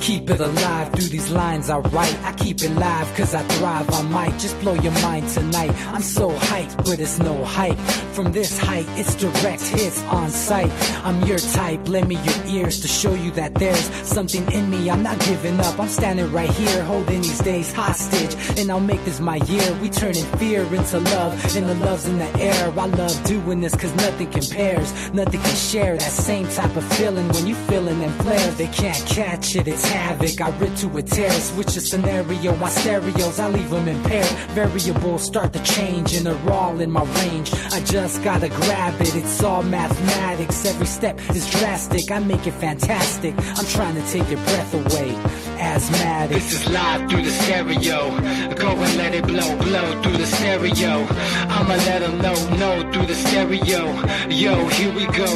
Keep it alive through these lines I write. I keep it live cause I thrive. I might just blow your mind tonight. I'm so hyped, but it's no hype. From this height, it's direct hits on sight. I'm your type, lend me your ears to show you that there's something in me. I'm not giving up, I'm standing right here, holding these days hostage. And I'll make this my year. We turning fear into love, and the love's in the air. I love doing this cause nothing compares. Nothing can share that same type of feeling when you feeling and flare. They can't catch it, it's havoc. I rip to a tear, switch the scenario. My stereos, I leave them impaired. Variables start to change and they're all in my range. I just gotta grab it, it's all mathematics. Every step is drastic, I make it fantastic. I'm trying to take your breath away. Asthmatic. This is live through the stereo. Go and let it blow, blow through the stereo. I'ma let them know through the stereo. Yo, here we go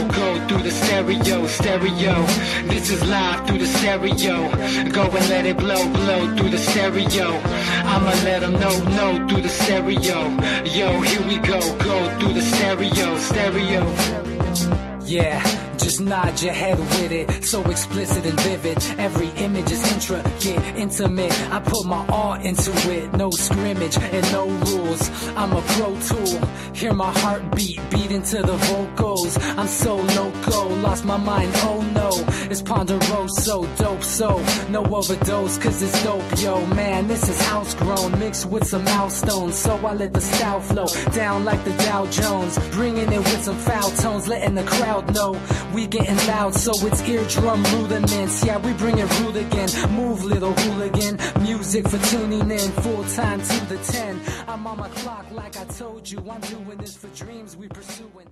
through the stereo, stereo. This is live through the stereo. Go and let it blow, blow through the stereo. I'ma let them know through the stereo. Yo, here we go through the stereo, stereo. Yeah, just nod your head with it. So explicit and vivid. Every image is intricate, intimate. I put my all into it. No scrimmage and no rules. I'm a pro tool. Hear my heartbeat beat into the vocals. I'm so loco, lost my mind, oh no. It's ponderoso, dope, so no overdose, cause it's dope, yo. Man, this is house grown, mixed with some milestones. So I let the style flow down like the Dow Jones. Bringing it with some foul tones, letting the crowd know we getting loud, so it's eardrum rudiments. Yeah, we bring it rude again. Move, little hooligan. Music for tuning in, full time to the 10. I'm on my clock like I told you. I'm doing this for dreams we pursuing.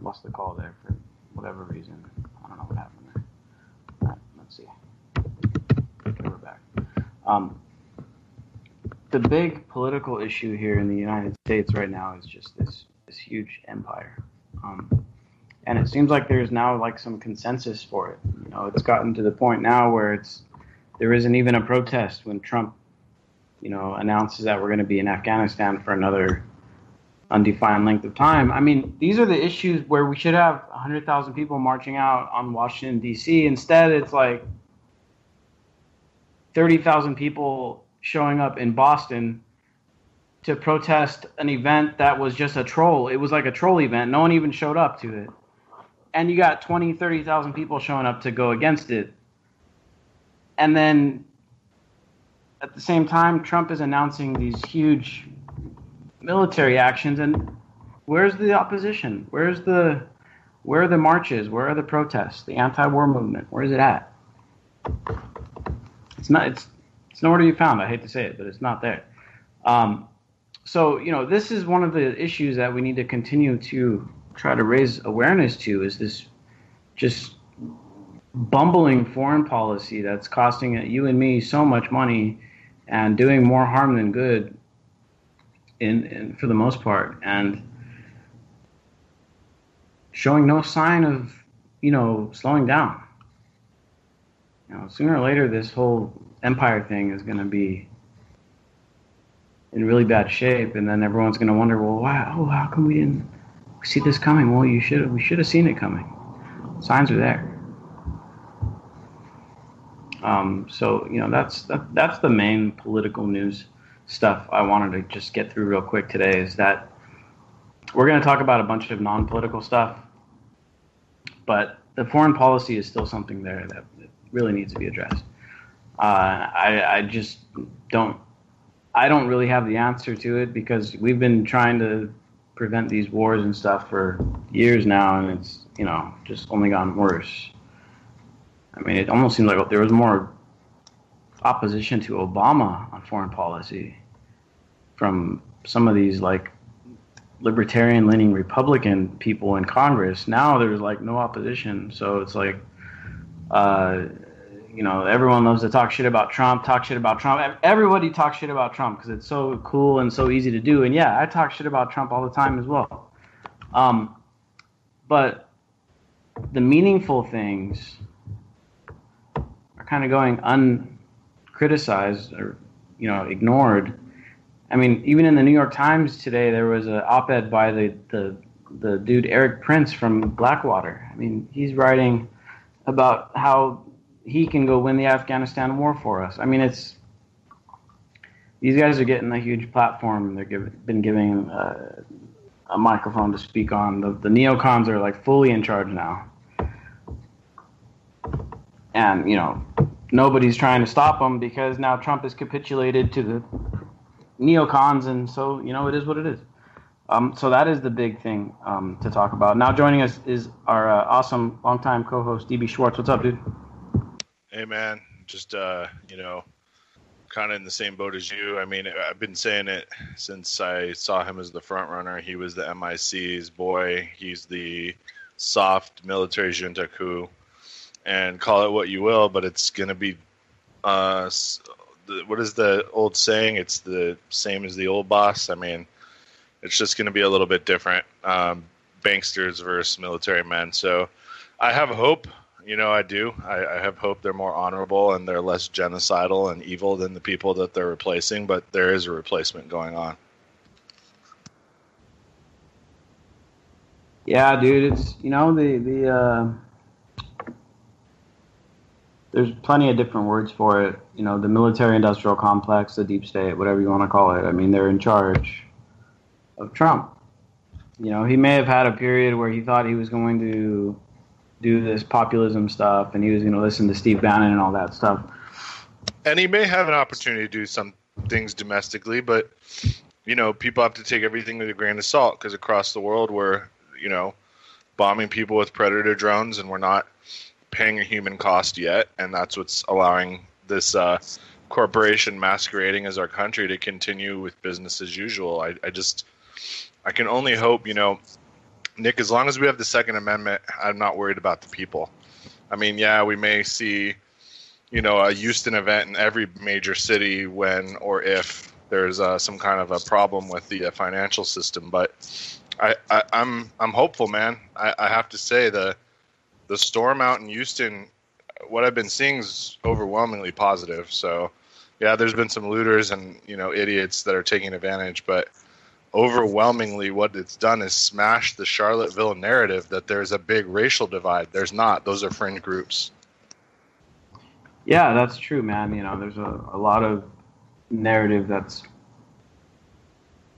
Lost the call there for whatever reason. I don't know what happened there. All right, let's see. Okay, we're back. The big political issue here in the United States right now is just this huge empire. And it seems like there's now like some consensus for it. You know, it's gotten to the point now where there isn't even a protest when Trump, you know, announces that we're going to be in Afghanistan for another undefined length of time. I mean, these are the issues where we should have 100,000 people marching out on Washington, D.C. Instead, it's like 30,000 people showing up in Boston to protest an event that was just a troll. It was like a troll event. No one even showed up to it. And you got 20, 30,000 people showing up to go against it. And then at the same time, Trump is announcing these huge military actions. And where's the opposition? Where are the marches? Where are the protests? The anti-war movement? Where is it at? It's nowhere to be found. I hate to say it, but it's not there. So, this is one of the issues that we need to continue to try to raise awareness to, is this just bumbling foreign policy that's costing you and me so much money and doing more harm than good in for the most part, and showing no sign of, slowing down. Sooner or later, this whole empire thing is going to be in really bad shape, and then everyone's going to wonder, well, how come we didn't see this coming? Well, we should have seen it coming. Signs are there. So that's the main political news stuff I wanted to just get through real quick today. Is that we're going to talk about a bunch of non-political stuff, but the foreign policy is still something there that really needs to be addressed. I just don't. I don't really have the answer to it, because we've been trying to prevent these wars and stuff for years now, and it's, just only gotten worse. I mean, it almost seemed like there was more opposition to Obama on foreign policy from some of these, like, libertarian-leaning Republican people in Congress. Now there's, like, no opposition, so it's like, everyone loves to talk shit about Trump. Everybody talks shit about Trump because it's so cool and so easy to do. And yeah, I talk shit about Trump all the time as well. But the meaningful things are kind of going uncriticized or, ignored. I mean, even in the New York Times today, there was an op-ed by the dude Eric Prince from Blackwater. I mean, he's writing about how he can go win the Afghanistan war for us. I mean, these guys are getting a huge platform. They're been giving a microphone to speak on. The neocons are like fully in charge now, and nobody's trying to stop them because now Trump has capitulated to the neocons, and so it is what it is. So that is the big thing to talk about. Now joining us is our awesome longtime co-host DB Schwartz. What's up, dude? Hey, man, just, kind of in the same boat as you. I mean, I've been saying it since I saw him as the front runner. He was the MIC's boy. He's the soft military junta coup. And call it what you will, but it's going to be, what is the old saying? It's the same as the old boss. I mean, it's just going to be a little bit different. Banksters versus military men. So I have hope. I do. I have hope they're more honorable and they're less genocidal and evil than the people that they're replacing, but there is a replacement going on. Yeah, dude, it's, there's plenty of different words for it. The military-industrial complex, the deep state, whatever you want to call it. I mean, they're in charge of Trump. He may have had a period where he thought he was going to do this populism stuff, and he was going to listen to Steve Bannon and all that stuff. And he may have an opportunity to do some things domestically, but, people have to take everything with a grain of salt, because across the world we're, bombing people with Predator drones, and we're not paying a human cost yet, and that's what's allowing this corporation masquerading as our country to continue with business as usual. I can only hope, Nick, as long as we have the Second Amendment, I'm not worried about the people. I mean, yeah, we may see, a Houston event in every major city when or if there's some kind of a problem with the financial system, but I'm hopeful, man. I have to say the storm out in Houston, what I've been seeing is overwhelmingly positive. So, yeah, there's been some looters and idiots that are taking advantage, but overwhelmingly what it's done is smash the Charlottesville narrative that there's a big racial divide. There's not. Those are fringe groups. Yeah, that's true, man. There's a lot of narrative that's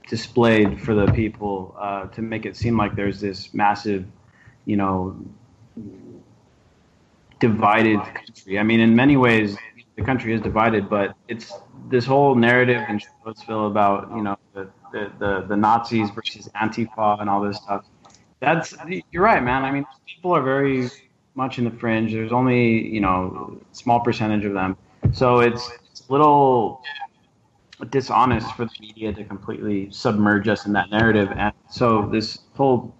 displayed for the people to make it seem like there's this massive, divided country. I mean, in many ways, the country is divided, but it's this whole narrative in Charlottesville about the Nazis versus Antifa and all this stuff. You're right, man. I mean, people are very much in the fringe. There's only small percentage of them, so it's a little dishonest for the media to completely submerge us in that narrative. And so this whole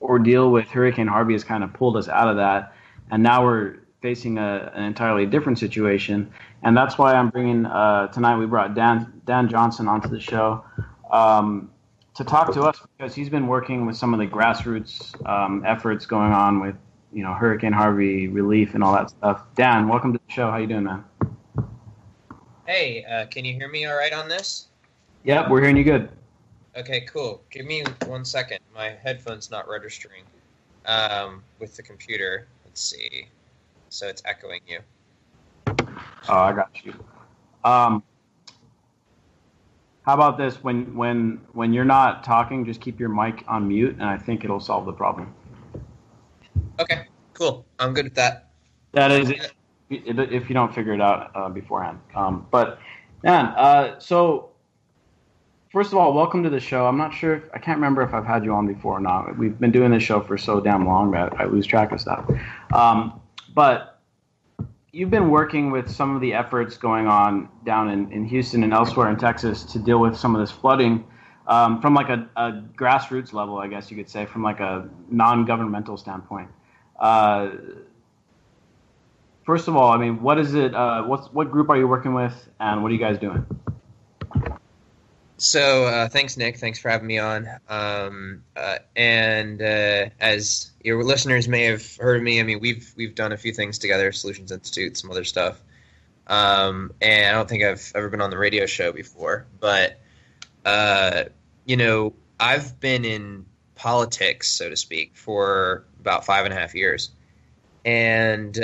ordeal with Hurricane Harvey has kind of pulled us out of that, and now we're facing an entirely different situation. And that's why I'm bringing tonight. We brought Dan Johnson onto the show to talk to us, because he's been working with some of the grassroots efforts going on with Hurricane Harvey relief and all that stuff. Dan, welcome to the show. How you doing, man? Hey, can you hear me all right on this? Yep, we're hearing you good. Okay, cool. Give me 1 second. My headphone's not registering with the computer. Let's see. So it's echoing you. Oh, I got you. How about this? When you're not talking, just keep your mic on mute, and I think it'll solve the problem. Okay, cool. I'm good with that. That is it, if you don't figure it out beforehand. But man, so first of all, welcome to the show. I'm not sure I can't remember if I've had you on before or not. We've been doing this show for so damn long that I lose track of stuff. But you've been working with some of the efforts going on down in Houston and elsewhere in Texas to deal with some of this flooding from like a grassroots level, I guess you could say, from like a non-governmental standpoint. First of all, I mean, what is it? What group are you working with, and what are you guys doing? So thanks, Nick. Thanks for having me on. And as your listeners may have heard of me, I mean, we've done a few things together, Solutions Institute, some other stuff. And I don't think I've ever been on the radio show before, but I've been in politics, so to speak, for about 5.5 years, and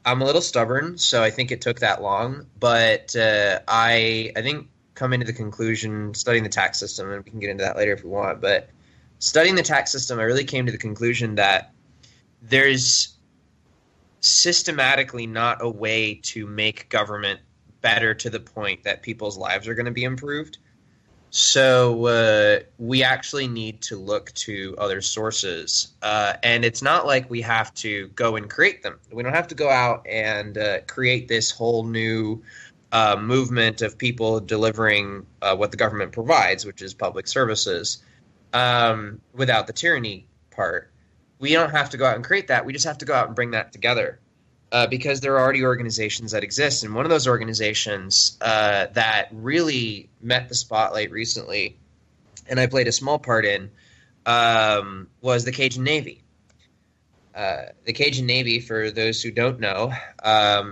I'm a little stubborn, so I think it took that long. But I think coming to the conclusion, studying the tax system, and we can get into that later if we want, but studying the tax system, I really came to the conclusion that there's systematically not a way to make government better to the point that people's lives are going to be improved. So we actually need to look to other sources. And it's not like we have to go and create them. We don't have to go out and create this whole new movement of people delivering what the government provides, which is public services, without the tyranny part. We don't have to go out and create that. We just have to go out and bring that together. Because there are already organizations that exist. And one of those organizations that really met the spotlight recently, and I played a small part in, was the Cajun Navy. The Cajun Navy, for those who don't know,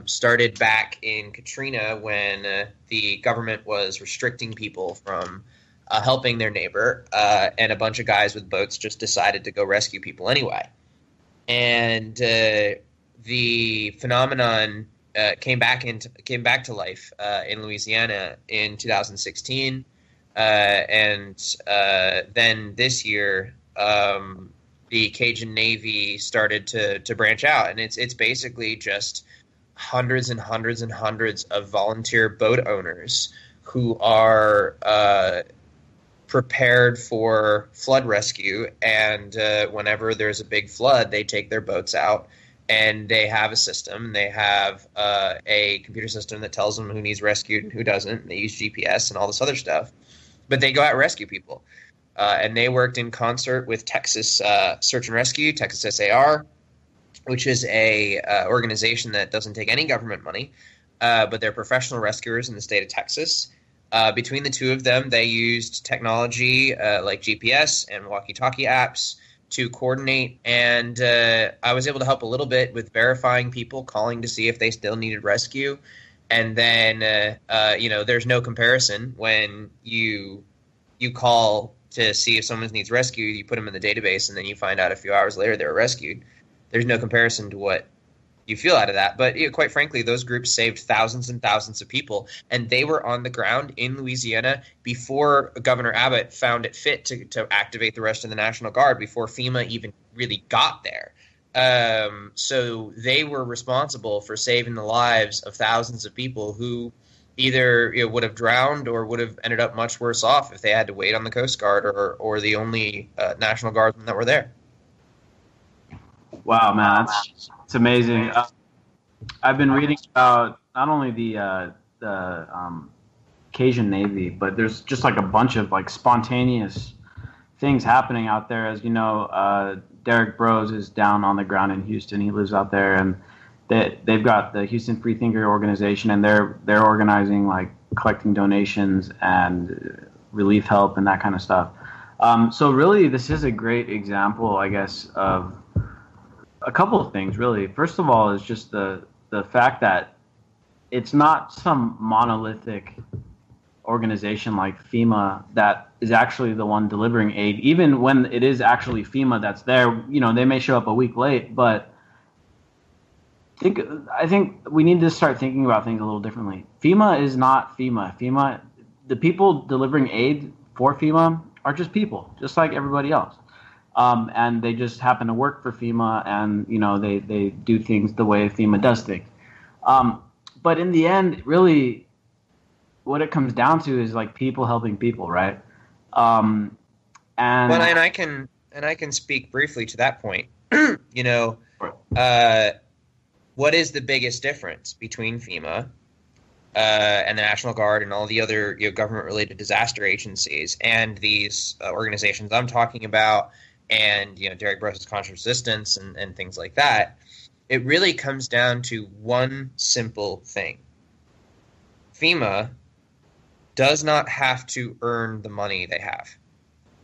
started back in Katrina when the government was restricting people from helping their neighbor, and a bunch of guys with boats just decided to go rescue people anyway. And the phenomenon came back to life in Louisiana in 2016, and then this year the Cajun Navy started to branch out, and it's basically just hundreds and hundreds and hundreds of volunteer boat owners who are prepared for flood rescue, and whenever there's a big flood, they take their boats out. And they have a system. They have a computer system that tells them who needs rescued and who doesn't. They use GPS and all this other stuff. But they go out and rescue people. And they worked in concert with Texas Search and Rescue, Texas SAR, which is a organization that doesn't take any government money, but they're professional rescuers in the state of Texas. Between the two of them, they used technology like GPS and walkie-talkie apps to coordinate, and I was able to help a little bit with verifying people, calling to see if they still needed rescue. And then, there's no comparison when you call to see if someone needs rescued, you put them in the database, and then you find out a few hours later they were rescued. There's no comparison to what you feel out of that. But quite frankly, those groups saved thousands and thousands of people, and they were on the ground in Louisiana before Governor Abbott found it fit to activate the rest of the National Guard, before FEMA even really got there. So they were responsible for saving the lives of thousands of people who either would have drowned or would have ended up much worse off if they had to wait on the Coast Guard or the only National Guardsmen that were there. Wow, man, it's amazing. I've been reading about not only the Cajun Navy, but there's just like a bunch of like spontaneous things happening out there. As you know, Derek Bros is down on the ground in Houston. He lives out there, and they've got the Houston Freethinker organization, and they're organizing, like, collecting donations and relief help and that kind of stuff. So really, this is a great example, I guess, of a couple of things, really. First of all, is just the fact that it's not some monolithic organization like FEMA that is actually the one delivering aid. Even when it is actually FEMA that's there, they may show up a week late, but I think we need to start thinking about things a little differently. FEMA is not FEMA. The people delivering aid for FEMA are just people, just like everybody else. And they just happen to work for FEMA, and they do things the way FEMA does things. But in the end, really, what it comes down to is like people helping people, right? And I can speak briefly to that point. What is the biggest difference between FEMA and the National Guard and all the other government-related disaster agencies and these organizations I'm talking about, and Derek Bros' Conscious Resistance and things like that? It really comes down to one simple thing. FEMA does not have to earn the money they have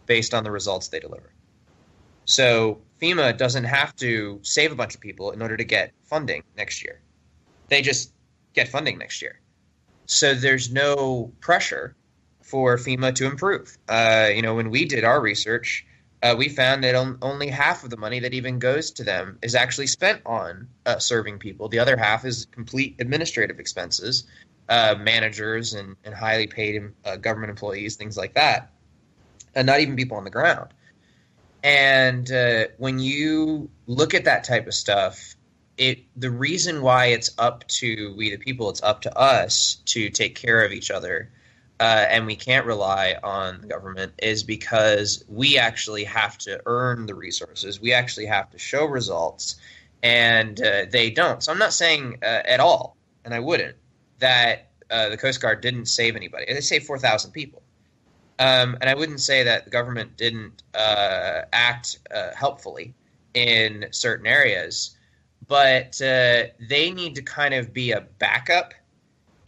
based on the results they deliver. So FEMA doesn't have to save a bunch of people in order to get funding next year. They just get funding next year. So there's no pressure for FEMA to improve. When we did our research, we found that only half of the money that even goes to them is actually spent on serving people. The other half is complete administrative expenses, managers and highly paid government employees, things like that, and not even people on the ground. And when you look at that type of stuff, the reason why it's up to we the people, it's up to us to take care of each other, and we can't rely on the government, is because we actually have to earn the resources. We actually have to show results, and they don't. So I'm not saying at all, and I wouldn't, that the Coast Guard didn't save anybody. They saved 4,000 people. And I wouldn't say that the government didn't act helpfully in certain areas, but they need to kind of be a backup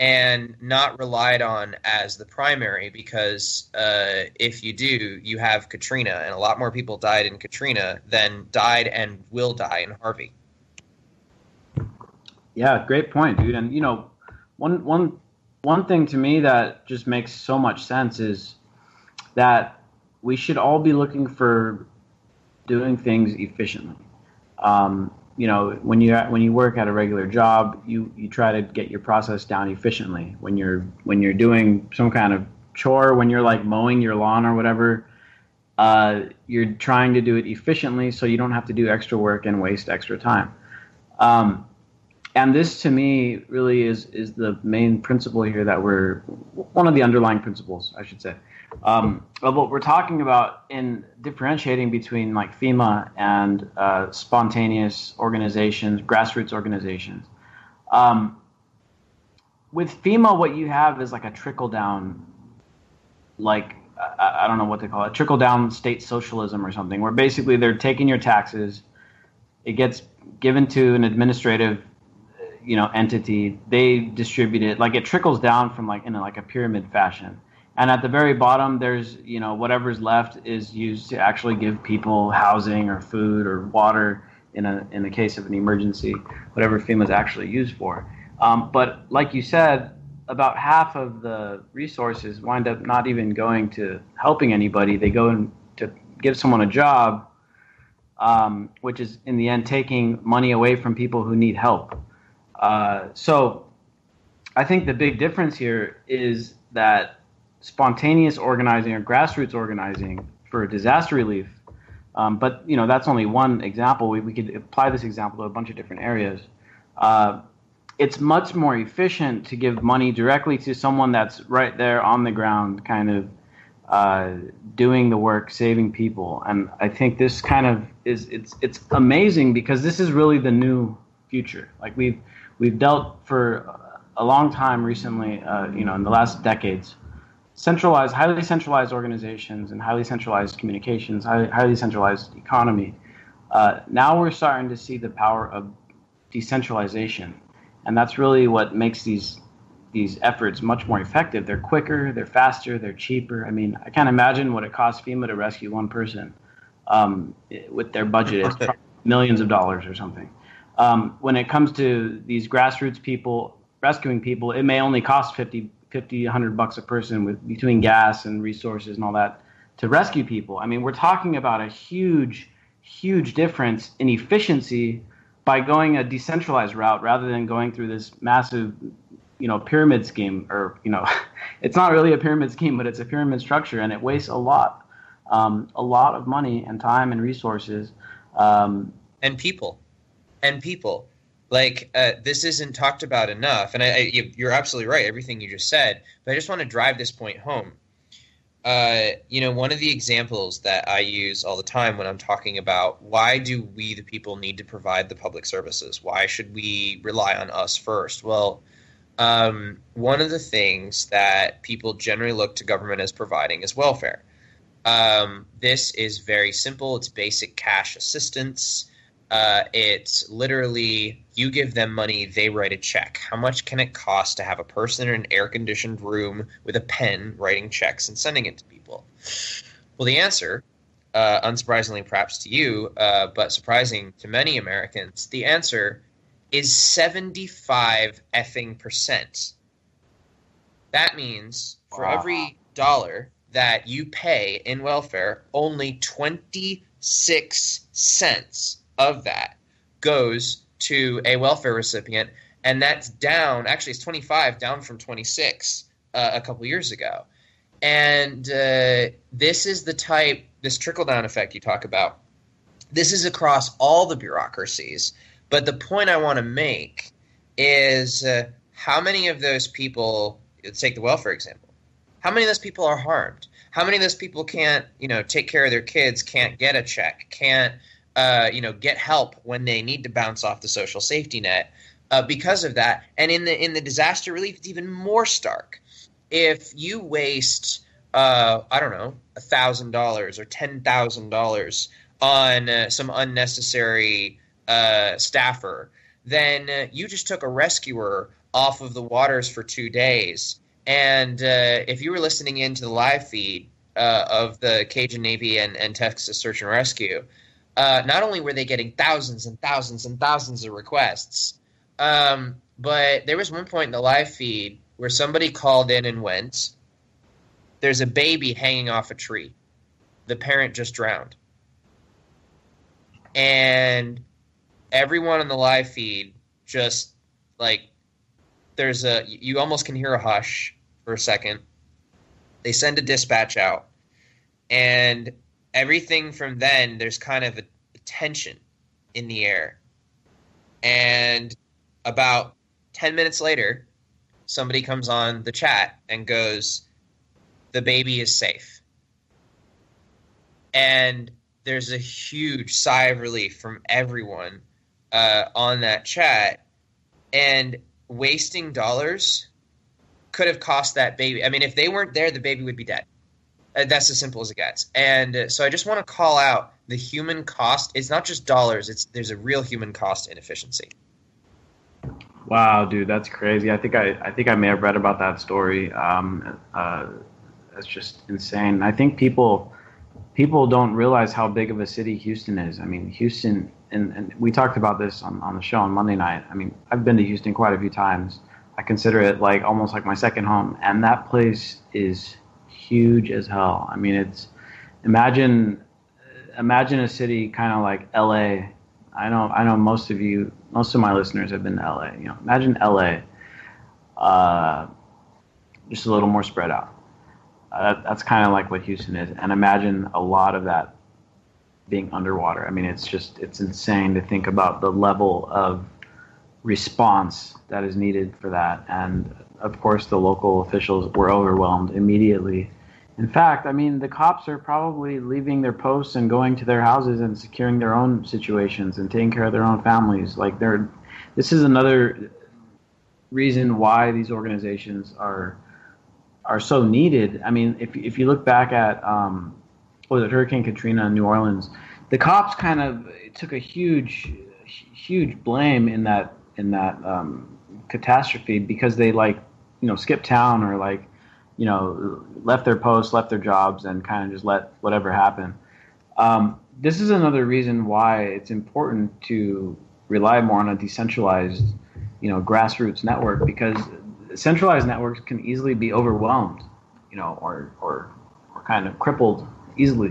and not relied on as the primary, because if you do, you have Katrina, and a lot more people died in Katrina than died and will die in Harvey. Yeah, great point, dude. And one thing to me that just makes so much sense is that we should all be looking for doing things efficiently. When you work at a regular job, you try to get your process down efficiently. When you're doing some kind of chore, when you're like mowing your lawn or whatever, you're trying to do it efficiently so you don't have to do extra work and waste extra time. And this, to me, really is the main principle here one of the underlying principles, I should say, of what we're talking about in differentiating between like FEMA and spontaneous organizations, grassroots organizations. With FEMA, what you have is like a trickle-down, like, I don't know what they call it, trickle-down state socialism or something, where basically they're taking your taxes, it gets given to an administrative entity, they distribute it, like it trickles down from like in a pyramid fashion. And at the very bottom, there's, whatever's left is used to actually give people housing or food or water in the case of an emergency, whatever FEMA is actually used for. But like you said, about half of the resources wind up not even going to helping anybody. They go in to give someone a job which is in the end taking money away from people who need help. So I think the big difference here is that spontaneous organizing or grassroots organizing for disaster relief, but that's only one example. We could apply this example to a bunch of different areas. It's much more efficient to give money directly to someone that's right there on the ground, kind of doing the work, saving people. And I think this kind of it's amazing because this is really the new future. Like we've dealt for a long time recently, in the last decades, highly centralized organizations and highly centralized communications, highly centralized economy. Now we're starting to see the power of decentralization. And that's really what makes these efforts much more effective. They're quicker, they're faster, they're cheaper. I mean, I can't imagine what it costs FEMA to rescue one person with their budget. It's probably millions of dollars or something. When it comes to these grassroots people rescuing people, it may only cost $50, $100 a person between gas and resources and all that to rescue people. I mean, we're talking about a huge, huge difference in efficiency by going a decentralized route rather than going through this massive, pyramid scheme. Or, it's not really a pyramid scheme, but it's a pyramid structure, and it wastes a lot of money and time and resources. And people. Like, this isn't talked about enough. And you're absolutely right, everything you just said. But I just want to drive this point home. One of the examples that I use all the time when I'm talking about why do we, the people, need to provide the public services? Why should we rely on us first? Well, one of the things that people generally look to government as providing is welfare. This is very simple. It's basic cash assistance. It's literally you give them money, they write a check. How much can it cost to have a person in an air-conditioned room with a pen writing checks and sending it to people? Well, the answer, unsurprisingly perhaps to you, but surprising to many Americans, the answer is 75%. That means for every dollar that you pay in welfare, only 26 cents of that goes to a welfare recipient, and that's down. Actually, it's 25, down from 26 a couple years ago. And this is this trickle-down effect you talk about. This is across all the bureaucracies. But the point I want to make is how many of those people, let's take the welfare example, how many of those people are harmed? How many of those people can't, take care of their kids, can't get a check, can't get help when they need to bounce off the social safety net because of that? And in the disaster relief, it's even more stark. If you waste, $1,000 or $10,000 on some unnecessary staffer, then you just took a rescuer off of the waters for 2 days. And if you were listening into the live feed of the Cajun Navy and Texas Search and Rescue, not only were they getting thousands and thousands and thousands of requests, but there was one point in the live feed where somebody called in and went, there's a baby hanging off a tree. The parent just drowned. And everyone on the live feed just, you almost can hear a hush for a second. They send a dispatch out. And everything from then, there's kind of a tension in the air. And about 10 minutes later, somebody comes on the chat and goes, the baby is safe. And there's a huge sigh of relief from everyone on that chat. And wasting dollars could have cost that baby. I mean, if they weren't there, the baby would be dead. That's as simple as it gets. And so I just want to call out the human cost. It's not just dollars. There's a real human cost inefficiency. Wow, dude, that's crazy. I think I may have read about that story. That's just insane. I think people don't realize how big of a city Houston is. I mean, Houston, and we talked about this on the show on Monday night. I mean, I've been to Houston quite a few times. I consider it almost like my second home, and that place is huge as hell. I mean, imagine imagine a city kind of like LA. I know most of my listeners have been to LA. You know, imagine LA, just a little more spread out. That's kind of like what Houston is, and imagine a lot of that being underwater. I mean, it's insane to think about the level of response that is needed for that. And of course, the local officials were overwhelmed immediately. In fact, I mean, the cops are probably leaving their posts and going to their houses and securing their own situations and taking care of their own families. Like, this is another reason why these organizations are so needed. I mean, if you look back at Hurricane Katrina in New Orleans, the cops kind of took a huge blame in that catastrophe because they skipped town or left their posts, left their jobs, and kind of just let whatever happen. This is another reason why it's important to rely more on a decentralized, grassroots network, because centralized networks can easily be overwhelmed, or kind of crippled easily,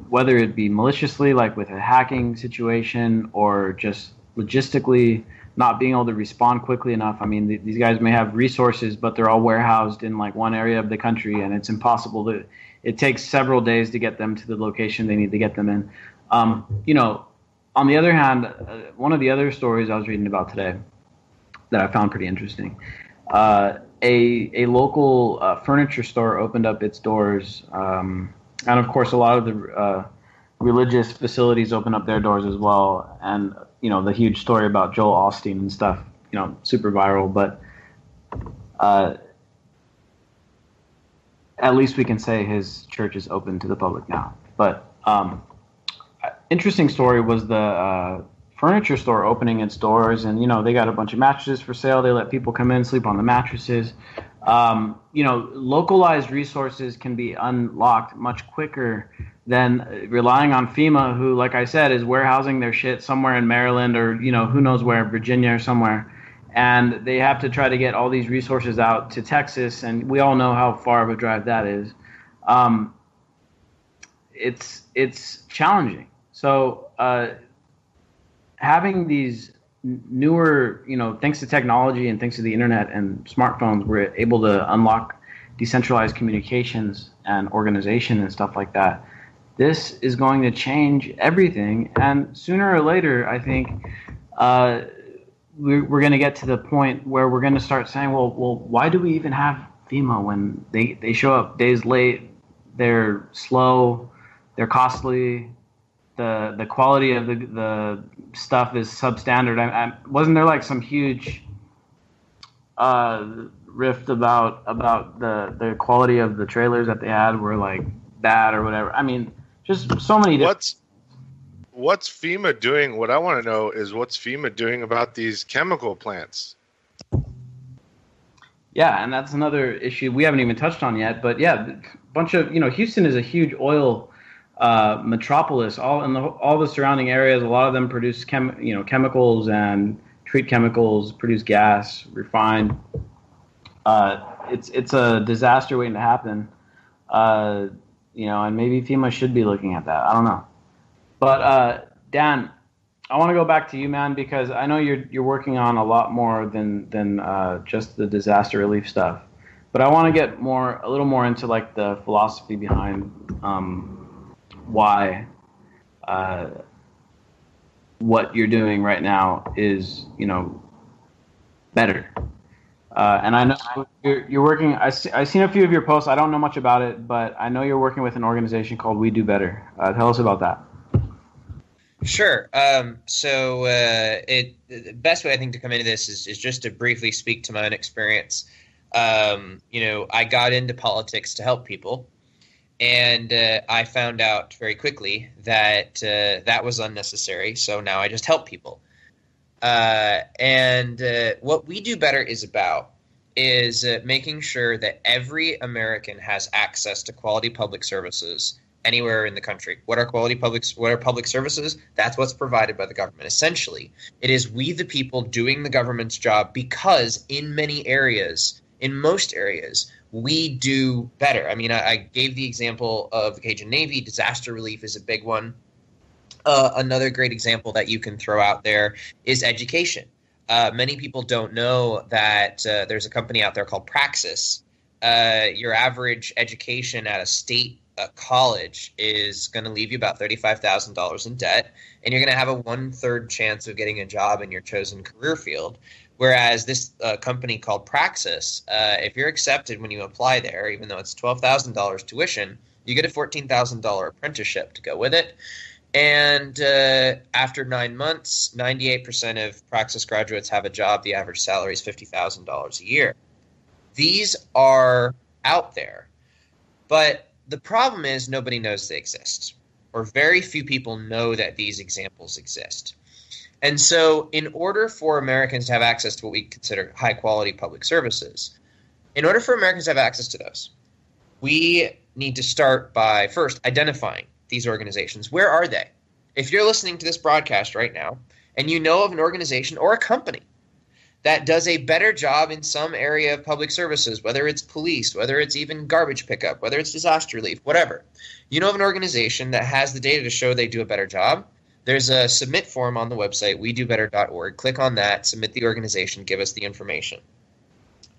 whether it be maliciously, like with a hacking situation, or just logistically not being able to respond quickly enough. I mean, these guys may have resources, but they're all warehoused in like one area of the country, and it's impossible to. It takes several days to get them to the location they need to get them in. On the other hand, one of the other stories I was reading about today that I found pretty interesting. A local furniture store opened up its doors, and of course, a lot of the religious facilities open up their doors as well. And the huge story about Joel Osteen and stuff, super viral. But at least we can say his church is open to the public now. But interesting story was the furniture store opening its doors, and they got a bunch of mattresses for sale. They let people come in, sleep on the mattresses. Localized resources can be unlocked much quicker than relying on FEMA, who, like I said, is warehousing their shit somewhere in Maryland or who knows where, Virginia or somewhere, and they have to try to get all these resources out to Texas, and we all know how far of a drive that is. It's challenging. So having these newer, thanks to technology and thanks to the internet and smartphones, we're able to unlock decentralized communications and organization and stuff like that. This is going to change everything, and sooner or later, I think we're going to get to the point where we're going to start saying, well, why do we even have FEMA when they show up days late? They're slow, they're costly. The quality of the stuff is substandard. Wasn't there like some huge rift about the quality of the trailers that they had were like bad or whatever? I mean, just so many. What's FEMA doing? What I want to know is what's FEMA doing about these chemical plants? Yeah, and that's another issue we haven't even touched on yet. But yeah, a bunch of Houston is a huge oil metropolis. All the surrounding areas, a lot of them produce chemicals and treat chemicals, produce gas, refine. It's a disaster waiting to happen. And maybe FEMA should be looking at that. I don't know. But Dan, I want to go back to you, man, because I know you're working on a lot more than just the disaster relief stuff. But I want to get a little more into like the philosophy behind why what you're doing right now is better. And I know you're working. I've seen a few of your posts. I don't know much about it, but I know you're working with an organization called We Do Better. Tell us about that. Sure. The best way I think to come into this is just to briefly speak to my own experience. I got into politics to help people, and I found out very quickly that that was unnecessary. So now I just help people. What We Do Better is about is making sure that every American has access to quality public services anywhere in the country. What are public services? That's what's provided by the government. Essentially, it is we the people doing the government's job, because in most areas, we do better. I mean, I gave the example of the Cajun Navy. Disaster relief is a big one. Another great example that you can throw out there is education. Many people don't know that there's a company out there called Praxis. Your average education at a state college is going to leave you about $35,000 in debt, and you're going to have a 1/3 chance of getting a job in your chosen career field. Whereas this company called Praxis, if you're accepted when you apply there, even though it's $12,000 tuition, you get a $14,000 apprenticeship to go with it. And after 9 months, 98% of Praxis graduates have a job. The average salary is $50,000 a year. These are out there. But the problem is nobody knows they exist, or very few people know that these examples exist. And so in order for Americans to have access to what we consider high-quality public services, in order for Americans to have access to those, we need to start by first identifying these organizations. Where are they? If you're listening to this broadcast right now and you know of an organization or a company that does a better job in some area of public services, whether it's police, whether it's even garbage pickup, whether it's disaster relief, whatever, you know of an organization that has the data to show they do a better job, there's a submit form on the website, wedobetter.org. Click on that, submit the organization, give us the information.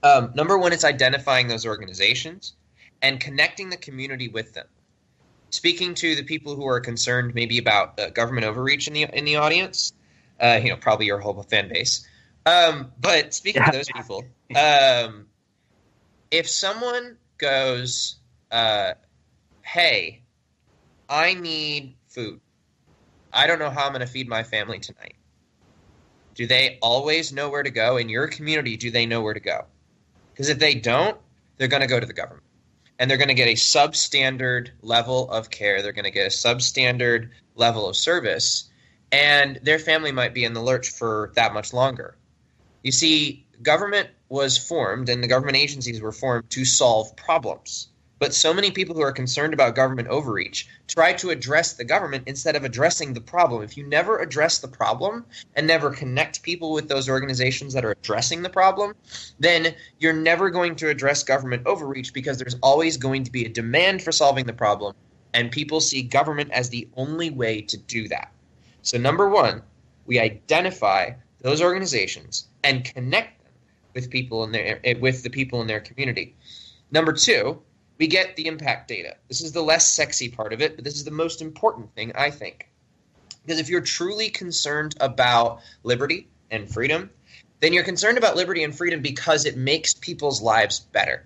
Number one is identifying those organizations and connecting the community with them. Speaking to the people who are concerned maybe about government overreach in the audience, probably your whole fan base. But speaking to those people, if someone goes, hey, I need food. I don't know how I'm going to feed my family tonight. Do they always know where to go? In your community, do they know where to go? Because if they don't, they're going to go to the government. And they're going to get a substandard level of care. They're going to get a substandard level of service. And their family might be in the lurch for that much longer. You see, government was formed and the government agencies were formed to solve problems. But so many people who are concerned about government overreach try to address the government instead of addressing the problem. If you never address the problem and never connect people with those organizations that are addressing the problem, then you're never going to address government overreach because there's always going to be a demand for solving the problem, and people see government as the only way to do that. So number one, we identify those organizations and connect them with people with the people in their community. Number two, we get the impact data. This is the less sexy part of it, but this is the most important thing, I think. Because if you're truly concerned about liberty and freedom, then you're concerned about liberty and freedom because it makes people's lives better.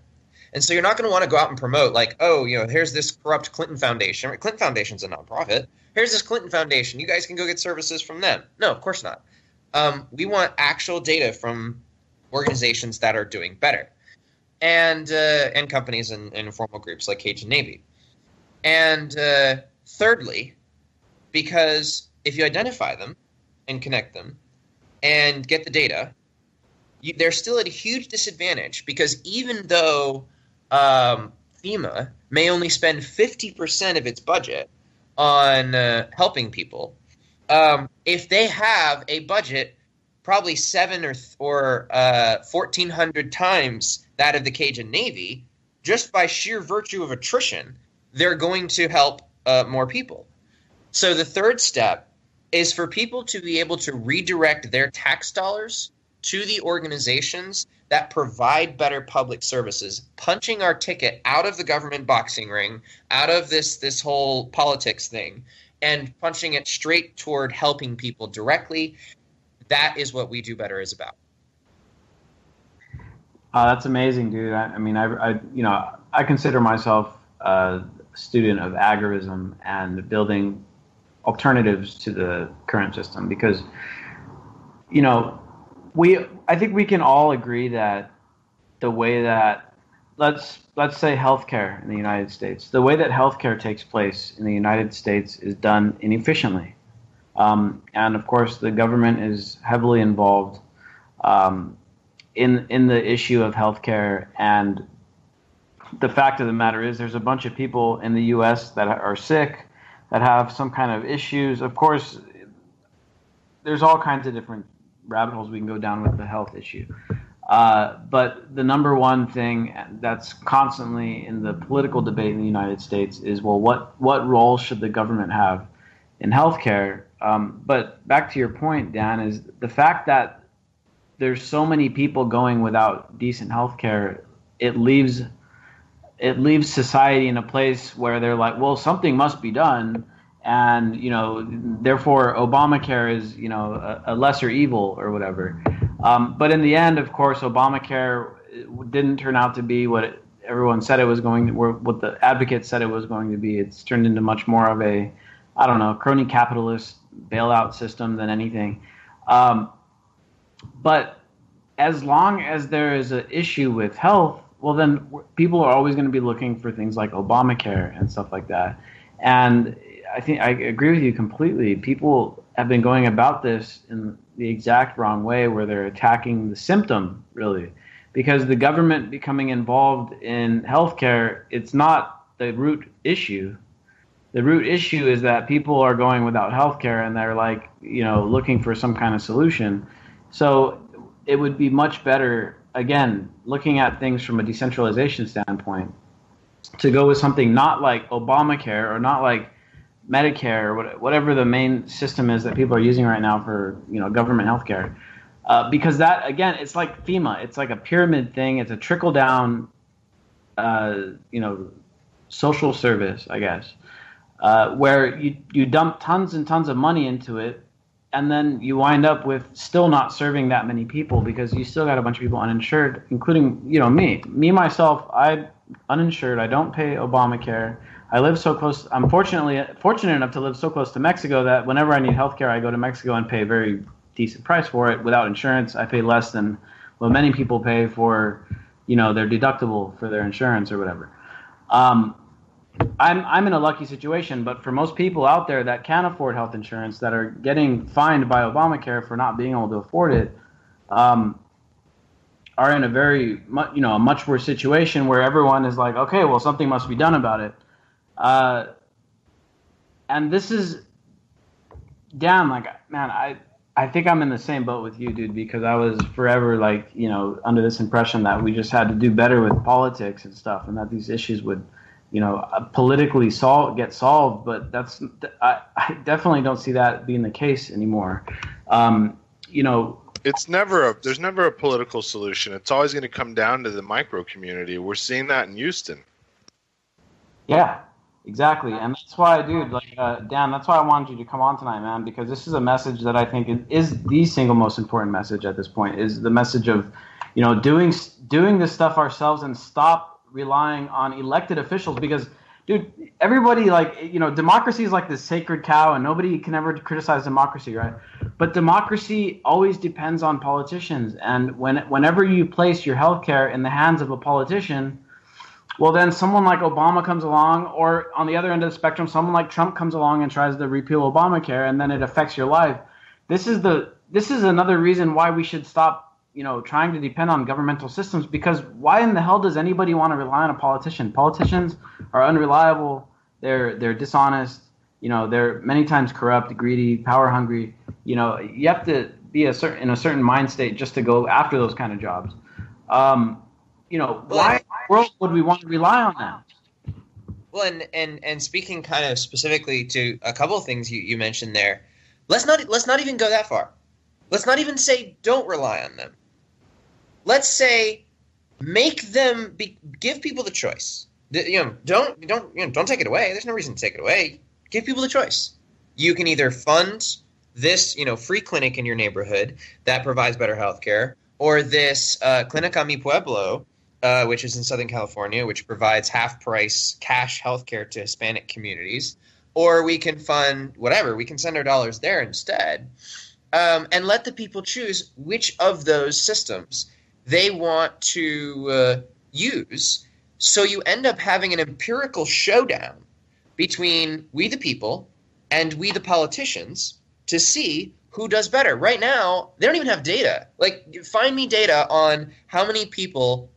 And so you're not going to want to go out and promote like, oh, here's this corrupt Clinton Foundation. Clinton Foundation's a nonprofit. Here's this Clinton Foundation. You guys can go get services from them. No, of course not. We want actual data from organizations that are doing better. And companies and informal groups like Cajun Navy. And thirdly, because if you identify them and connect them and get the data, they're still at a huge disadvantage because even though FEMA may only spend 50% of its budget on helping people, if they have a budget probably 7 or 1,400 times that of the Cajun Navy, just by sheer virtue of attrition, they're going to help more people. So the third step is for people to be able to redirect their tax dollars to the organizations that provide better public services, punching our ticket out of the government boxing ring, out of this whole politics thing, and punching it straight toward helping people directly. That is what We Do Better is about. That's amazing, dude. I consider myself a student of agorism and building alternatives to the current system because, I think we can all agree that the way that let's say healthcare in the United States, the way that healthcare takes place in the United States is done inefficiently, and of course the government is heavily involved in the issue of healthcare. And the fact of the matter is there's a bunch of people in the U.S. that are sick, that have some kind of issues. Of course, there's all kinds of different rabbit holes we can go down with the health issue. But the number one thing that's constantly in the political debate in the United States is, well, what role should the government have in healthcare? But back to your point, Dan, is the fact that there's so many people going without decent healthcare, it leaves society in a place where they're like, well, something must be done, and therefore Obamacare is a lesser evil or whatever. But in the end, of course, Obamacare didn't turn out to be what everyone said it was going to, what the advocates said it was going to be. It's turned into much more of a, I don't know, crony capitalist bailout system than anything. But as long as there is an issue with health, well, then people are always going to be looking for things like Obamacare and stuff like that. And I think I agree with you completely. People have been going about this in the exact wrong way, where they're attacking the symptom, really. Because the government becoming involved in healthcare, it's not the root issue. The root issue is that people are going without healthcare, and they're like, looking for some kind of solution. So it would be much better, again, looking at things from a decentralization standpoint, to go with something not like Obamacare or not like Medicare or whatever the main system is that people are using right now for government healthcare, because that, again, it's like FEMA. It's like a pyramid thing. It's a trickle down, social service, I guess, where you dump tons and tons of money into it, and then you wind up with still not serving that many people, because you still got a bunch of people uninsured, including me myself. I'm uninsured. I don't pay Obamacare. I live so close. I'm fortunate enough to live so close to Mexico that whenever I need healthcare, I go to Mexico and pay a very decent price for it. Without insurance, I pay less than what many people pay for, their deductible for their insurance or whatever. I'm in a lucky situation, but for most people out there that can't afford health insurance, that are getting fined by Obamacare for not being able to afford it, are in a very a much worse situation, where everyone is like, okay, well, something must be done about it. And this is, Dan, like, man, I think I'm in the same boat with you, dude, because I was forever under this impression that we just had to do better with politics and stuff, and that these issues would, politically get solved. But I definitely don't see that being the case anymore. There's never a political solution. It's always going to come down to the micro community. We're seeing that in Houston. Yeah. Exactly, and that's why, dude, Dan, that's why I wanted you to come on tonight, man, because this is a message that I think is the single most important message at this point, is the message of, doing this stuff ourselves and stop relying on elected officials, because, dude, everybody, democracy is like this sacred cow, and nobody can ever criticize democracy, right? But democracy always depends on politicians, and whenever you place your healthcare in the hands of a politician, well, then someone like Obama comes along, or on the other end of the spectrum, someone like Trump comes along and tries to repeal Obamacare, and then it affects your life. This is another reason why we should stop, trying to depend on governmental systems, because why in the hell does anybody want to rely on a politician? Politicians are unreliable. They're dishonest. They're many times corrupt, greedy, power hungry. You have to be in a certain mind state just to go after those kind of jobs. Why in the world would we want to rely on that? Well, and speaking kind of specifically to a couple of things you mentioned there, let's not even go that far. Let's not even say don't rely on them. Let's say give people the choice. Don't take it away. There's no reason to take it away. Give people the choice. You can either fund this free clinic in your neighborhood that provides better health care, or this Clínica Mi Pueblo, which is in Southern California, which provides half-price cash healthcare to Hispanic communities, or we can fund whatever. We can send our dollars there instead, and let the people choose which of those systems they want to use. So you end up having an empirical showdown between we the people and we the politicians to see who does better. Right now, they don't even have data. Find me data on how many people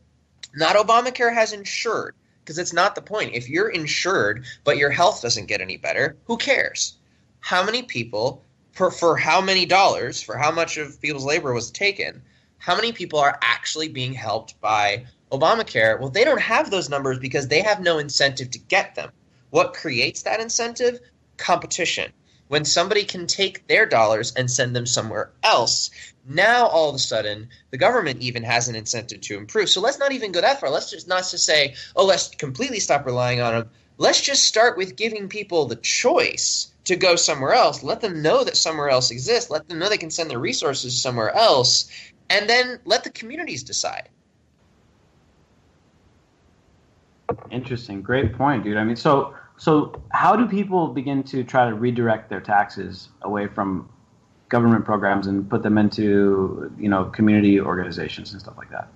not Obamacare has insured, because it's not the point. If you're insured but your health doesn't get any better, who cares? How many people, for how many dollars, for how much of people's labor was taken, how many people are actually being helped by Obamacare? Well, they don't have those numbers because they have no incentive to get them. What creates that incentive? Competition. When somebody can take their dollars and send them somewhere else, now all of a sudden the government even has an incentive to improve. So let's not even go that far. Let's just not just say, oh, let's completely stop relying on them. Let's just start with giving people the choice to go somewhere else. Let them know that somewhere else exists. Let them know they can send their resources somewhere else, and then let the communities decide. Interesting. Great point, dude. I mean, so how do people begin to try to redirect their taxes away from government programs and put them into, community organizations and stuff like that?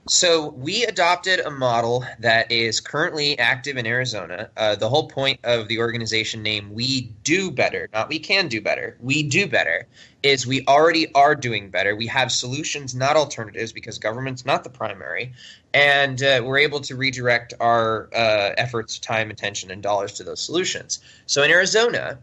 So we adopted a model that is currently active in Arizona. The whole point of the organization name, We Do Better, not We Can Do Better, We Do Better, is we already are doing better. We have solutions, not alternatives, because government's not the primary. And we're able to redirect our efforts, time, attention, and dollars to those solutions. So in Arizona,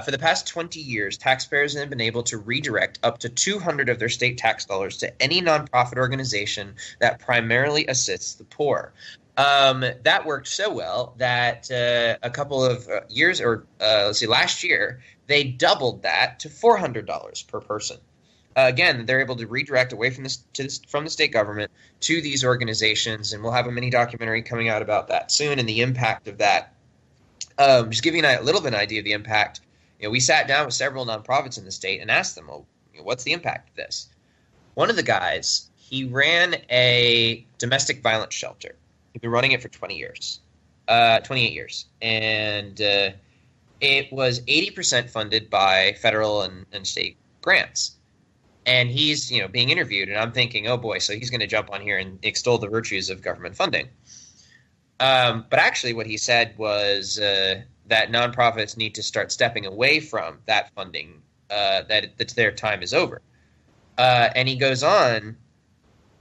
for the past 20 years, taxpayers have been able to redirect up to 200 of their state tax dollars to any nonprofit organization that primarily assists the poor. That worked so well that a couple of years, last year, they doubled that to $400 per person. Again, they're able to redirect away from from the state government to these organizations, and we'll have a mini documentary coming out about that soon and the impact of that. Just giving you a little bit of an idea of the impact. We sat down with several nonprofits in the state and asked them, well, what's the impact of this? One of the guys, he ran a domestic violence shelter. He'd been running it for 28 years. And it was 80% funded by federal and state grants. And he's, being interviewed, and I'm thinking, oh boy, so he's going to jump on here and extol the virtues of government funding. But actually what he said was that nonprofits need to start stepping away from that funding, that their time is over. And he goes on,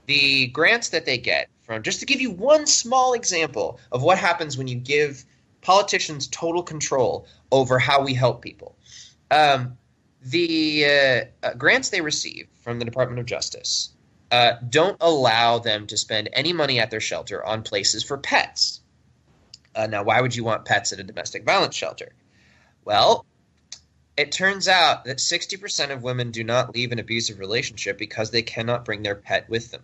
the grants that they get from, just to give you one small example of what happens when you give politicians total control over how we help people. The grants they receive from the Department of Justice don't allow them to spend any money at their shelter on places for pets. Now, why would you want pets at a domestic violence shelter? Well, it turns out that 60% of women do not leave an abusive relationship because they cannot bring their pet with them.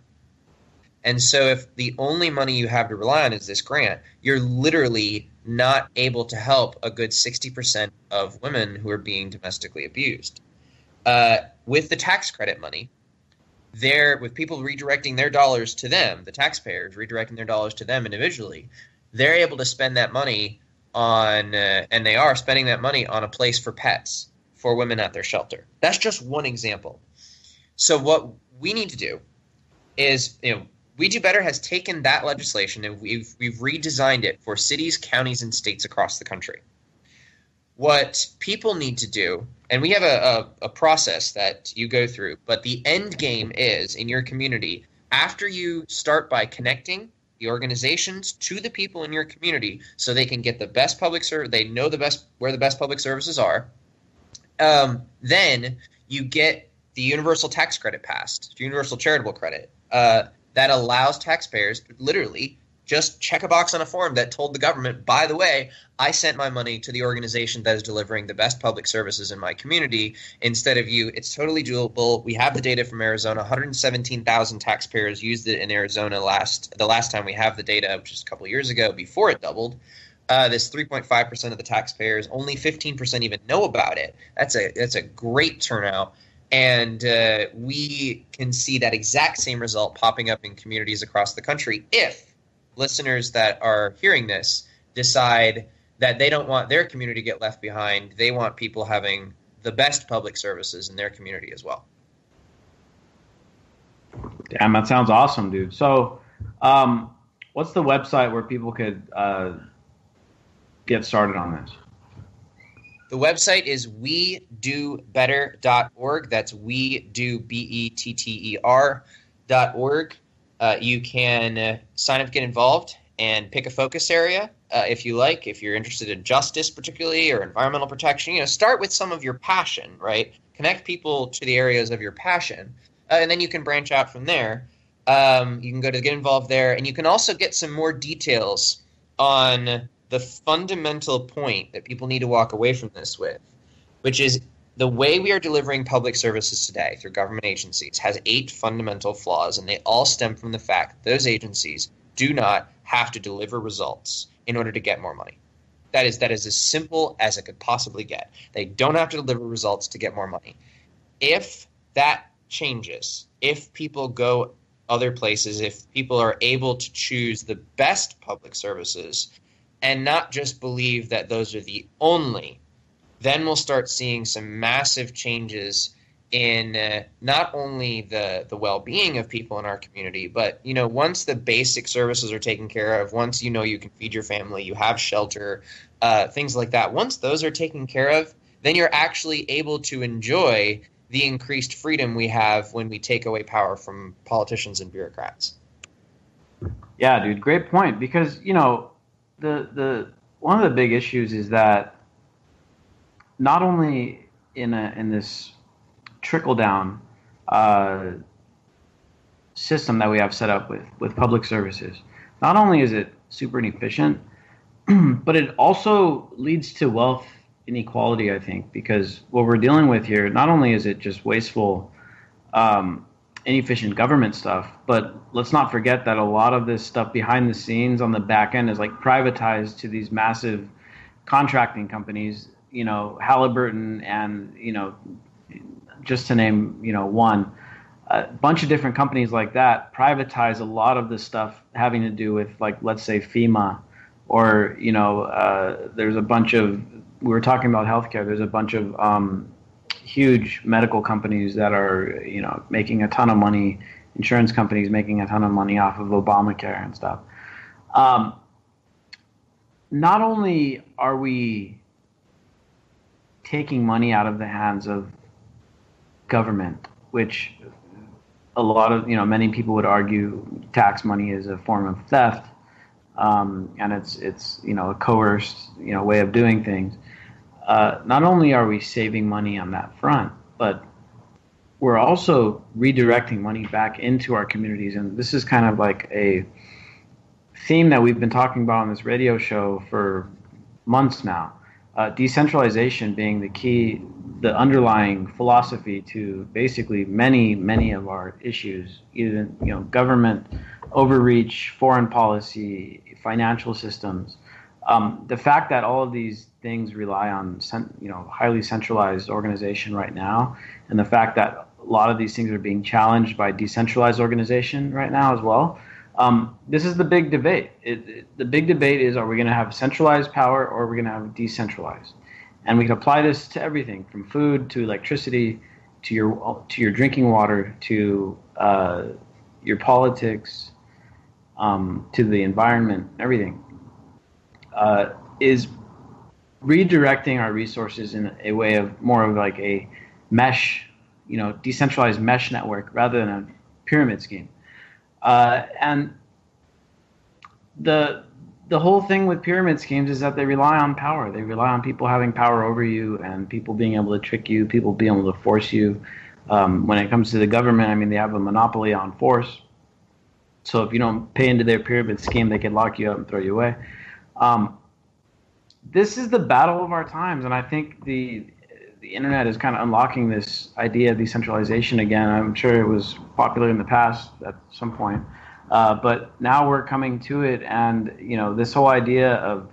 And so if the only money you have to rely on is this grant, you're literally not able to help a good 60% of women who are being domestically abused. With the tax credit money, with people redirecting their dollars to them, the taxpayers redirecting their dollars to them individually, they're able to spend that money on, and they are spending that money on a place for pets for women at their shelter. That's just one example. So what we need to do is, We Do Better has taken that legislation and we've redesigned it for cities, counties, and states across the country. What people need to do, and we have a process that you go through, but the end game is in your community, after you start by connecting the organizations to the people in your community so they can get the best public service, they know where the best public services are, then you get the universal tax credit passed, universal charitable credit, that allows taxpayers to literally just check a box on a form that told the government, by the way, I sent my money to the organization that is delivering the best public services in my community instead of you. It's totally doable. We have the data from Arizona. 117,000 taxpayers used it in Arizona the last time we have the data, which is a couple of years ago before it doubled. This 3.5% of the taxpayers, only 15% even know about it. That's a great turnout. And we can see that exact same result popping up in communities across the country if listeners that are hearing this decide that they don't want their community to get left behind. They want people having the best public services in their community as well. Damn, that sounds awesome, dude. So what's the website where people could get started on this? The website is wedobetter.org. That's wedobetter.org. You can sign up, get involved, and pick a focus area if you like. If you're interested in justice particularly or environmental protection, start with some of your passion, right? Connect people to the areas of your passion. and then you can branch out from there. You can go to Get Involved there, and you can also get some more details on the fundamental point that people need to walk away from this with, which is the way we are delivering public services today through government agencies has 8 fundamental flaws, and they all stem from the fact that those agencies do not have to deliver results in order to get more money. That is as simple as it could possibly get. They don't have to deliver results to get more money. If that changes, if people go other places, if people are able to choose the best public services and not just believe that those are the only, then we'll start seeing some massive changes in not only the well-being of people in our community, but once the basic services are taken care of, once you can feed your family, you have shelter, things like that. Once those are taken care of, then you're actually able to enjoy the increased freedom we have when we take away power from politicians and bureaucrats. Yeah, dude, great point. Because the one of the big issues is that not only in this trickle down system that we have set up with public services, not only is it super inefficient, but it also leads to wealth inequality, I think, because what we're dealing with here, not only is it just wasteful, inefficient government stuff, but let's not forget that a lot of this stuff behind the scenes on the back end is like privatized to these massive contracting companies, Halliburton and, just to name, one, a bunch of different companies like that privatize a lot of the stuff having to do with, like, let's say FEMA, or, there's a bunch of, we were talking about healthcare, there's a bunch of huge medical companies that are, making a ton of money, insurance companies making a ton of money off of Obamacare and stuff. Not only are we taking money out of the hands of government, which a lot of, many people would argue tax money is a form of theft, and it's a coerced, way of doing things. Not only are we saving money on that front, but we're also redirecting money back into our communities. And this is kind of like a theme that we've been talking about on this radio show for months now. Decentralization being the underlying philosophy to basically many of our issues, even government overreach, foreign policy, financial systems. The fact that all of these things rely on highly centralized organization right now, and the fact that a lot of these things are being challenged by decentralized organization right now as well. This is the big debate. The big debate is, are we going to have centralized power or are we going to have decentralized? And we can apply this to everything from food to electricity to your drinking water to your politics to the environment, everything. Is redirecting our resources in a way of more of like a mesh, decentralized mesh network rather than a pyramid scheme. And the whole thing with pyramid schemes is that they rely on power. They rely on people having power over you and people being able to trick you, people being able to force you. When it comes to the government, they have a monopoly on force. So if you don't pay into their pyramid scheme, they can lock you up and throw you away. This is the battle of our times, and I think the internet is kind of unlocking this idea of decentralization again. I'm sure it was popular in the past at some point, but now we're coming to it, and this whole idea of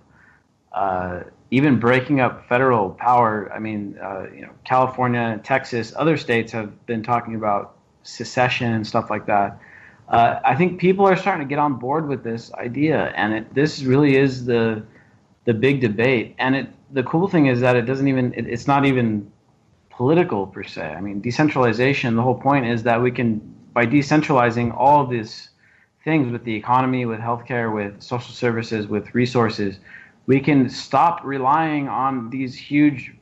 even breaking up federal power. California, Texas, other states have been talking about secession and stuff like that. I think people are starting to get on board with this idea, and this really is the big debate. And the cool thing is that it's not even political per se. Decentralization, the whole point is that we can, by decentralizing all of these things with the economy, with healthcare, with social services, with resources, we can stop relying on these huge,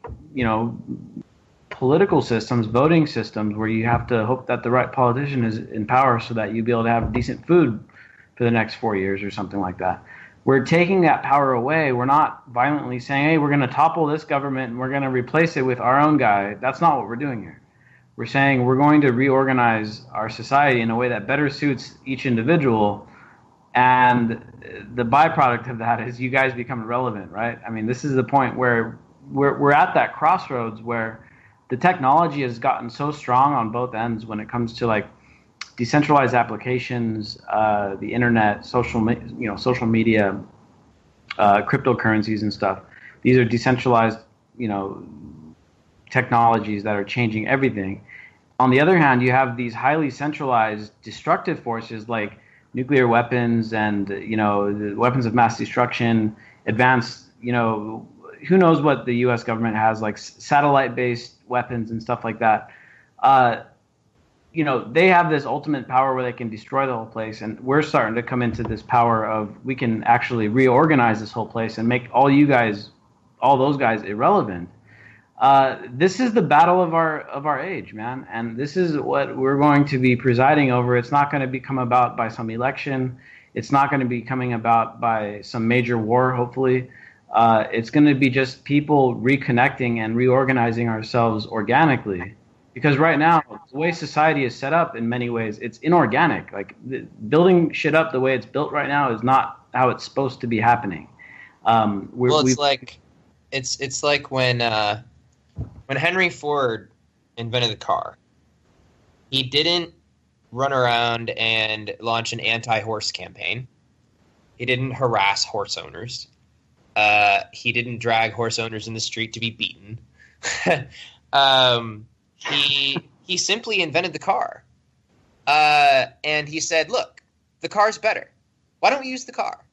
political systems, voting systems, where you have to hope that the right politician is in power so that you'll be able to have decent food for the next 4 years or something like that. We're taking that power away. We're not violently saying, hey, we're going to topple this government and we're going to replace it with our own guy. That's not what we're doing here. We're saying we're going to reorganize our society in a way that better suits each individual. And the byproduct of that is you guys become irrelevant, right? I mean, this is the point where we're at that crossroads where the technology has gotten so strong on both ends when it comes to like decentralized applications, the internet, social media, cryptocurrencies and stuff. These are decentralized, technologies that are changing everything. On the other hand, you have these highly centralized destructive forces like nuclear weapons and the weapons of mass destruction, advanced, who knows what the U.S. government has, like satellite-based weapons and stuff like that. They have this ultimate power where they can destroy the whole place, and we're starting to come into this power of we can actually reorganize this whole place and make all those guys irrelevant. This is the battle of our age, man, and this is what we're going to be presiding over. It's not going to become about by some election. It's not going to be coming about by some major war, hopefully. It's going to be just people reconnecting and reorganizing ourselves organically. Because right now, the way society is set up in many ways, it's inorganic. Like building shit up the way it's built right now is not how it's supposed to be happening. It's like when Henry Ford invented the car, he didn't run around and launch an anti-horse campaign. He didn't harass horse owners. He didn't drag horse owners in the street to be beaten. He simply invented the car. And he said, look, the car's better. Why don't we use the car?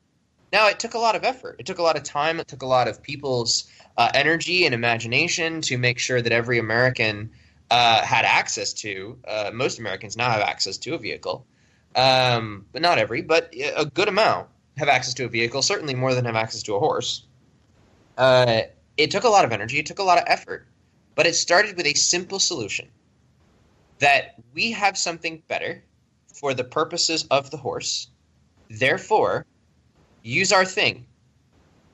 Now, it took a lot of effort. It took a lot of time. It took a lot of people's energy and imagination to make sure that every American had access to. Most Americans now have access to a vehicle. But not every, but a good amount have access to a vehicle, certainly more than have access to a horse. It took a lot of energy. It took a lot of effort. But it started with a simple solution, that we have something better for the purposes of the horse. Therefore, use our thing.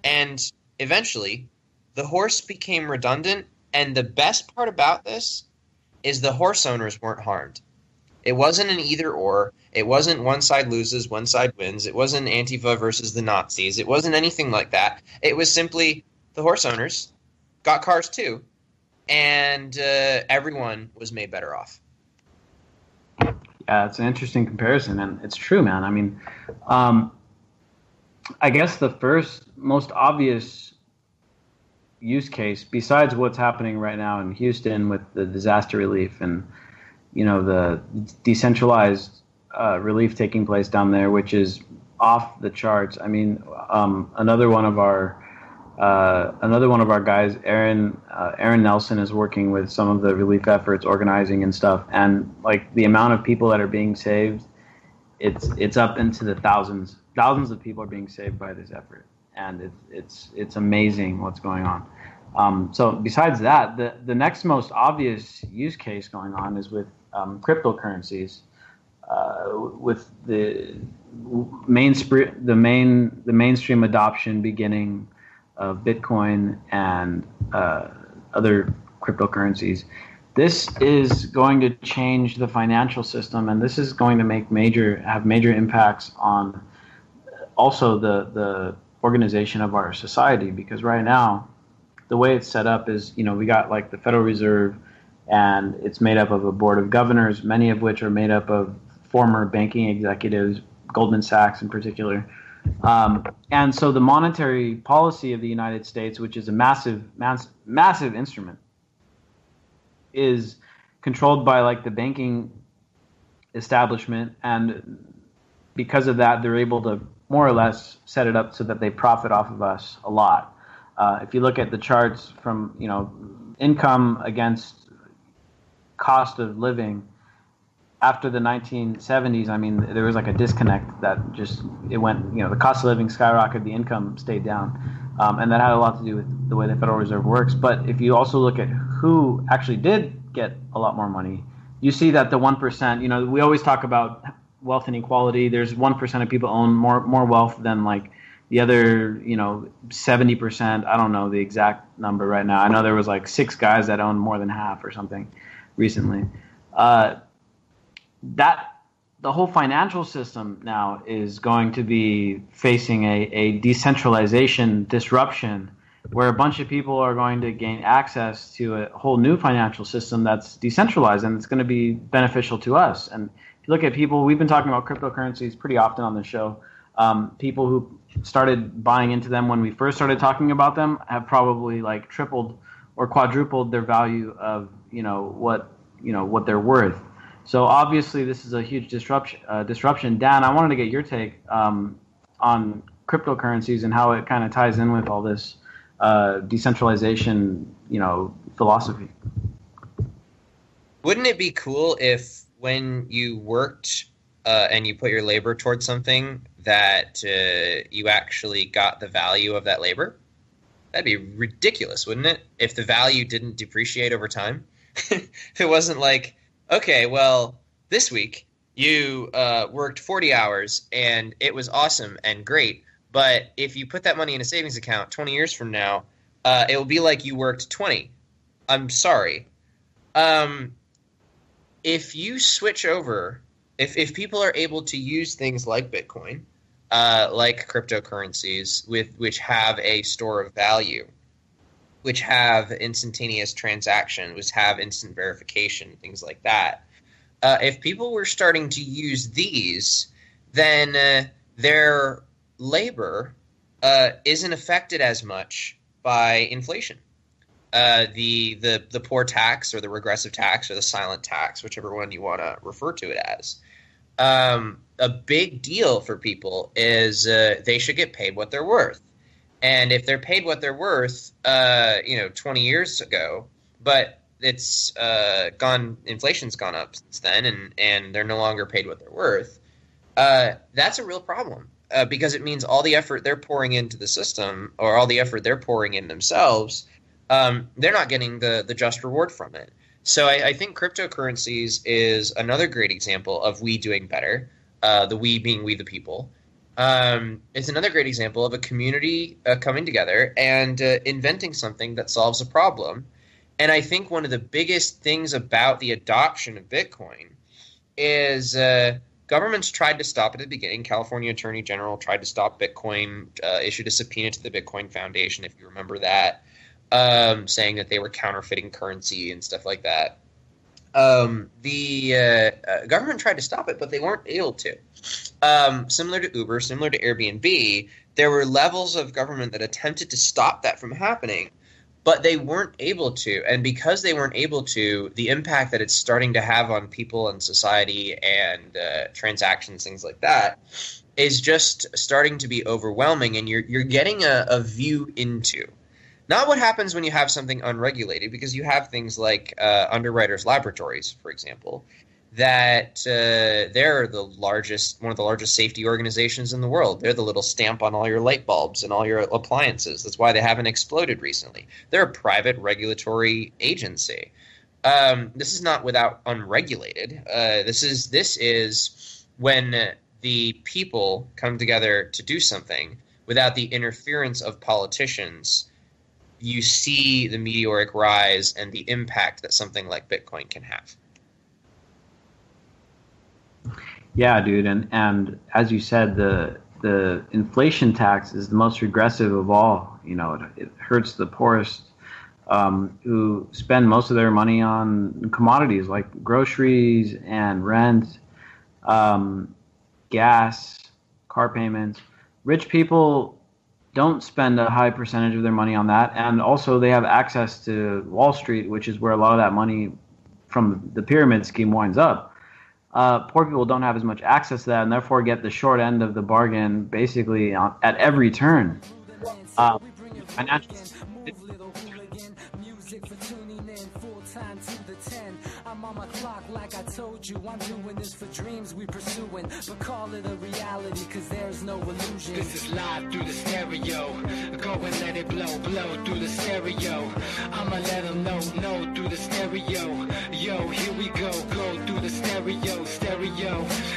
And eventually, the horse became redundant. And the best part about this is the horse owners weren't harmed. It wasn't an either or. It wasn't one side loses, one side wins. It wasn't Antifa versus the Nazis. It wasn't anything like that. It was simply the horse owners got cars too. And everyone was made better off. Yeah, it's an interesting comparison, and it's true, man. I mean, I guess the first most obvious use case, besides what's happening right now in Houston with the disaster relief and the decentralized relief taking place down there, which is off the charts. I mean, another one of our guys, Aaron Nelson, is working with some of the relief efforts, organizing and stuff. And like the amount of people that are being saved, it's up into the thousands. Thousands of people are being saved by this effort, and it's amazing what's going on. So besides that, the next most obvious use case going on is with cryptocurrencies, with the mainstream adoption beginning of Bitcoin and other cryptocurrencies. This is going to change the financial system, and this is going to have major impacts on also the organization of our society. Because right now, the way it's set up is, we got like the Federal Reserve, and it's made up of a board of governors, many of which are made up of former banking executives, Goldman Sachs in particular. And so the monetary policy of the United States, which is a massive instrument, is controlled by like the banking establishment. And because of that, they're able to more or less set it up so that they profit off of us a lot. If you look at the charts from, income against cost of living, after the 1970s, I mean, there was like a disconnect that it went, the cost of living skyrocketed, the income stayed down. And that had a lot to do with the way the Federal Reserve works. But if you also look at who actually did get a lot more money, you see that the 1%, we always talk about wealth inequality. There's 1% of people own more wealth than like the other, 70%. I don't know the exact number right now. I know there was like 6 guys that owned more than half or something. recently. The whole financial system now is going to be facing a decentralization disruption, where a bunch of people are going to gain access to a whole new financial system that's decentralized, and it's going to be beneficial to us. And if you look at people, we've been talking about cryptocurrencies pretty often on the show. People who started buying into them when we first started talking about them have probably like tripled or quadrupled their value of what they're worth. So obviously this is a huge disruption. Dan, I wanted to get your take on cryptocurrencies and how it kind of ties in with all this decentralization, philosophy. Wouldn't it be cool if when you worked and you put your labor towards something that you actually got the value of that labor? That'd be ridiculous, wouldn't it? If the value didn't depreciate over time. If it wasn't like, okay, well, this week you worked 40 hours and it was awesome and great, but if you put that money in a savings account 20 years from now, it will be like you worked 20. I'm sorry. If you switch over, if people are able to use things like Bitcoin, like cryptocurrencies, which have a store of value, which have instantaneous transaction, which have instant verification, things like that. If people were starting to use these, then their labor isn't affected as much by inflation. The poor tax or the regressive tax or the silent tax, whichever one you want to refer to it as. A big deal for people is they should get paid what they're worth. And if they're paid what they're worth, 20 years ago, but it's inflation's gone up since then, and they're no longer paid what they're worth, that's a real problem because it means all the effort they're pouring into the system or all the effort they're pouring in themselves, they're not getting the just reward from it. So I think cryptocurrencies is another great example of we doing better, the we being we the people. It's another great example of a community coming together and inventing something that solves a problem. And I think one of the biggest things about the adoption of Bitcoin is governments tried to stop it at the beginning. California Attorney General tried to stop Bitcoin, issued a subpoena to the Bitcoin Foundation, if you remember that, saying that they were counterfeiting currency and stuff like that. The government tried to stop it, but they weren't able to. Similar to Uber, similar to Airbnb, there were levels of government that attempted to stop that from happening, but they weren't able to. And because they weren't able to, the impact that it's starting to have on people and society and transactions, things like that, is just starting to be overwhelming. And you're getting a view into not what happens when you have something unregulated, because you have things like Underwriters Laboratories, for example, that they're one of the largest safety organizations in the world. They're the little stamp on all your light bulbs and all your appliances. That's why they haven't exploded recently. They're a private regulatory agency. This is not without unregulated. This is when the people come together to do something without the interference of politicians. You see the meteoric rise and the impact that something like Bitcoin can have. Yeah, dude, and as you said, the inflation tax is the most regressive of all. It hurts the poorest, who spend most of their money on commodities like groceries and rent, gas, car payments. Rich people don't spend a high percentage of their money on that, and also they have access to Wall Street, which is where a lot of that money from the pyramid scheme winds up. Poor people don't have as much access to that, and therefore get the short end of the bargain basically at every turn. Financial. I'm on my clock like I told you. I'm doing this for dreams we pursuing, but call it a reality, cause there's no illusion. This is live through the stereo. Go and let it blow through the stereo. I'ma let them know through the stereo. Yo, here we go through the stereo.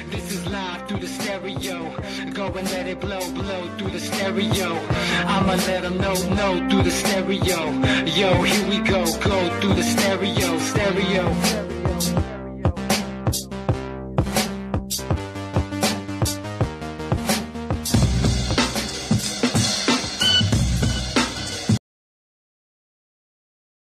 This is live through the stereo. Go go and let it blow, blow through the stereo. I'ma let them know, through the stereo. Yo, here we go through the stereo, stereo.